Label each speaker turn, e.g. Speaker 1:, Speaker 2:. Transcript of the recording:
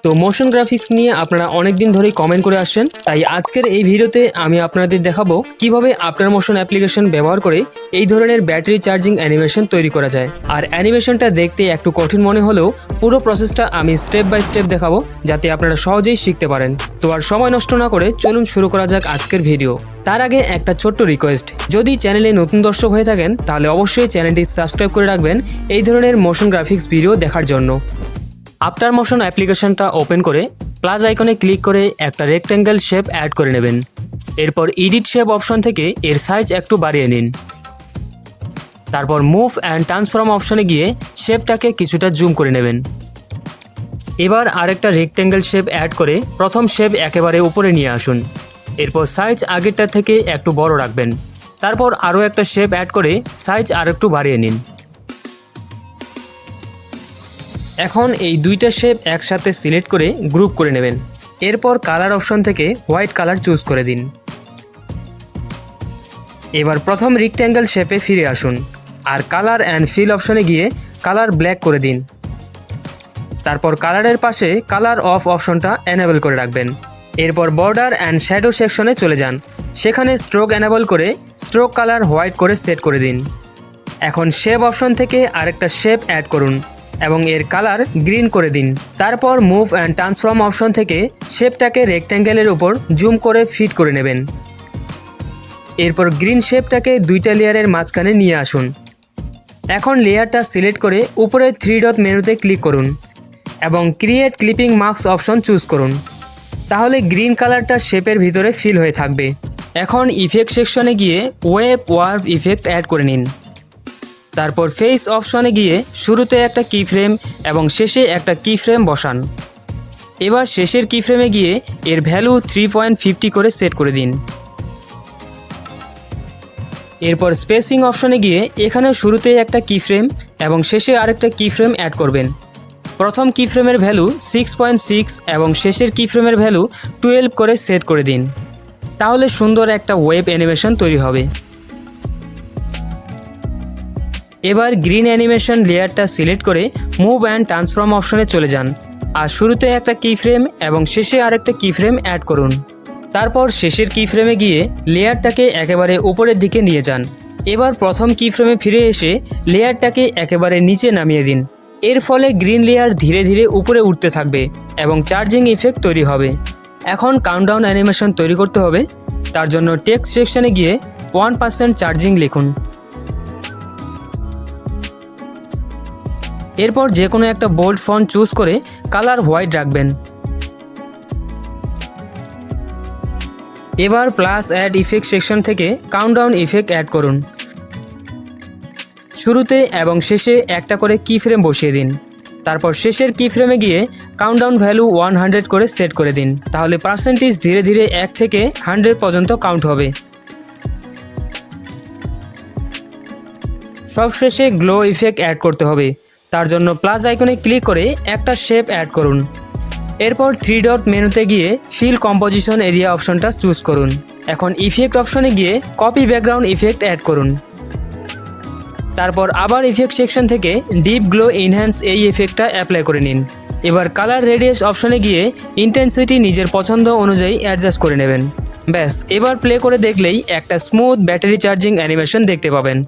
Speaker 1: তো motion graphics নিয়ে আপনারা অনেক দিন ধরেই কমেন্ট করে আসছেন, তাই আজকের এই ভিডিওতে আমি আপনাদের দেখাবো কিভাবে আফটার মোশন অ্যাপ্লিকেশন ব্যবহার করে এই ধরনের ব্যাটারি চার্জিং অ্যানিমেশন তৈরি করা যায়। আর অ্যানিমেশনটা দেখতে একটু কঠিন মনে হলেও পুরো প্রসেসটা আমি স্টেপ বাই স্টেপ দেখাবো, যাতে আপনারা সহজেই শিখতে পারেন। তো আর সময় নষ্ট না করে চলুন শুরু করা যাক আজকের ভিডিও। তার আগে একটা ছোট্ট রিকোয়েস্ট, যদি চ্যানেলে নতুন দর্শক হয়ে থাকেন তাহলে অবশ্যই চ্যানেলটি সাবস্ক্রাইব করে রাখবেন এই ধরনের মোশন গ্রাফিক্স ভিডিও দেখার জন্য। আফটার মোশন অ্যাপ্লিকেশনটা ওপেন করে প্লাস আইকনে ক্লিক করে একটা রেক্ট্যাঙ্গেল শেপ অ্যাড করে নেবেন। এরপর এডিট শেপ অপশন থেকে এর সাইজ একটু বাড়িয়ে নিন। তারপর মুভ অ্যান্ড ট্রান্সফর্ম অপশনে গিয়ে শেপটাকে কিছুটা জুম করে নেবেন। এবার আরেকটা রেক্ট্যাঙ্গেল শেপ অ্যাড করে প্রথম শেপ একেবারে উপরে নিয়ে আসুন। এরপর সাইজ আগেরটা থেকে একটু বড় রাখবেন। তারপর আরও একটা শেপ অ্যাড করে সাইজ আরেকটু বাড়িয়ে নিন। এখন এই দুইটা শেপ একসাথে সিলেক্ট করে গ্রুপ করে নেবেন। এরপর কালার অপশন থেকে হোয়াইট কালার চুজ করে দিন। এবার প্রথম রেক্ট্যাঙ্গেল শেপে ফিরে আসুন আর কালার অ্যান্ড ফিল অপশনে গিয়ে কালার ব্ল্যাক করে দিন। তারপর কালারের পাশে কালার অফ অপশনটা এনেবল করে রাখবেন। এরপর বর্ডার অ্যান্ড শ্যাডো সেকশনে চলে যান, সেখানে স্ট্রোক এনেবল করে স্ট্রোক কালার হোয়াইট করে সেট করে দিন। এখন শেপ অপশন থেকে আরেকটা শেপ অ্যাড করুন এবং এর কালার গ্রিন করে দিন। তারপর মুভ অ্যান্ড ট্রান্সফর্ম অপশন থেকে শেপটাকে রেক্ট্যাঙ্গেলের উপর জুম করে ফিট করে নেবেন। এরপর গ্রিন শেপটাকে দুইটা লেয়ারের মাঝখানে নিয়ে আসুন। এখন লেয়ারটা সিলেক্ট করে উপরে 3 ডট মেনুতে ক্লিক করুন এবং create clipping marks option choose করুন। তাহলে গ্রিন কালারটা শেপের ভিতরে ফিল হয়ে থাকবে। এখন ইফেক্ট সেকশনে গিয়ে ওয়েব ওয়ার্প ইফেক্ট অ্যাড করে নিন। তারপর ফেস অপশনে গিয়ে শুরুতে একটা কি ফ্রেম এবং শেষে একটা কি ফ্রেম বসান। এবার শেষের কি ফ্রেমে গিয়ে এর ভ্যালু 3.50 করে সেট করে দিন। এরপর স্পেসিং অপশনে গিয়ে এখানেও শুরুতে একটা কি ফ্রেম এবং শেষে আরেকটা কি ফ্রেম অ্যাড করবেন। প্রথম কি ফ্রেমের ভ্যালু 6.6 এবং শেষের কি ফ্রেমের ভ্যালু 12 করে সেট করে দিন। তাহলে সুন্দর একটা ওয়েব অ্যানিমেশন তৈরি হবে। এবার গ্রিন অ্যানিমেশন লেয়ারটা সিলেক্ট করে মুভ অ্যান্ড ট্রান্সফর্ম অপশনে চলে যান আর শুরুতে একটা কি ফ্রেম এবং শেষে আরেকটা কি ফ্রেম অ্যাড করুন। তারপর শেষের কি ফ্রেমে গিয়ে লেয়ারটাকে একেবারে উপরের দিকে নিয়ে যান। এবার প্রথম কি ফ্রেমে ফিরে এসে লেয়ারটাকে একেবারে নিচে নামিয়ে দিন। এর ফলে গ্রিন লেয়ার ধীরে ধীরে উপরে উঠতে থাকবে এবং চার্জিং ইফেক্ট তৈরি হবে। এখন কাউন্টডাউন অ্যানিমেশন তৈরি করতে হবে। তার জন্য টেক্সট সেকশনে গিয়ে 1% চার্জিং লিখুন। এরপর যে কোনো একটা বোল্ড ফন্ট চুজ করে কালার হোয়াইট রাখবেন। এবার প্লাস অ্যাড ইফেক্ট সেকশন থেকে কাউন্টডাউন ইফেক্ট অ্যাড করুন। শুরুতে এবং শেষে একটা করে কি ফ্রেম বসিয়ে দিন। তারপর শেষের কি ফ্রেমে গিয়ে কাউন্টডাউন ভ্যালু 100 করে সেট করে দিন। তাহলে পার্সেন্টেজ ধীরে ধীরে 1 থেকে 100 পর্যন্ত কাউন্ট হবে। সবশেষে গ্লো ইফেক্ট অ্যাড করতে হবে। তার জন্য প্লাস আইকনে ক্লিক করে একটা শেপ অ্যাড করুন। এরপর 3 ডট মেনুতে গিয়ে ফিল কম্পোজিশন এরিয়া অপশনটা চুজ করুন। এখন ইফেক্ট অপশনে গিয়ে কপি ব্যাকগ্রাউন্ড ইফেক্ট অ্যাড করুন। তারপর আবার ইফেক্ট সেকশন থেকে ডিপ গ্লো এনহ্যান্স এই ইফেক্টটা অ্যাপ্লাই করে নিন। এবার কালার রেডিয়াস অপশনে গিয়ে ইন্টেন্সিটি নিজের পছন্দ অনুযায়ী অ্যাডজাস্ট করে নেবেন। ব্যাস, এবার প্লে করে দেখলেই একটা স্মুথ ব্যাটারি চার্জিং অ্যানিমেশন দেখতে পাবেন।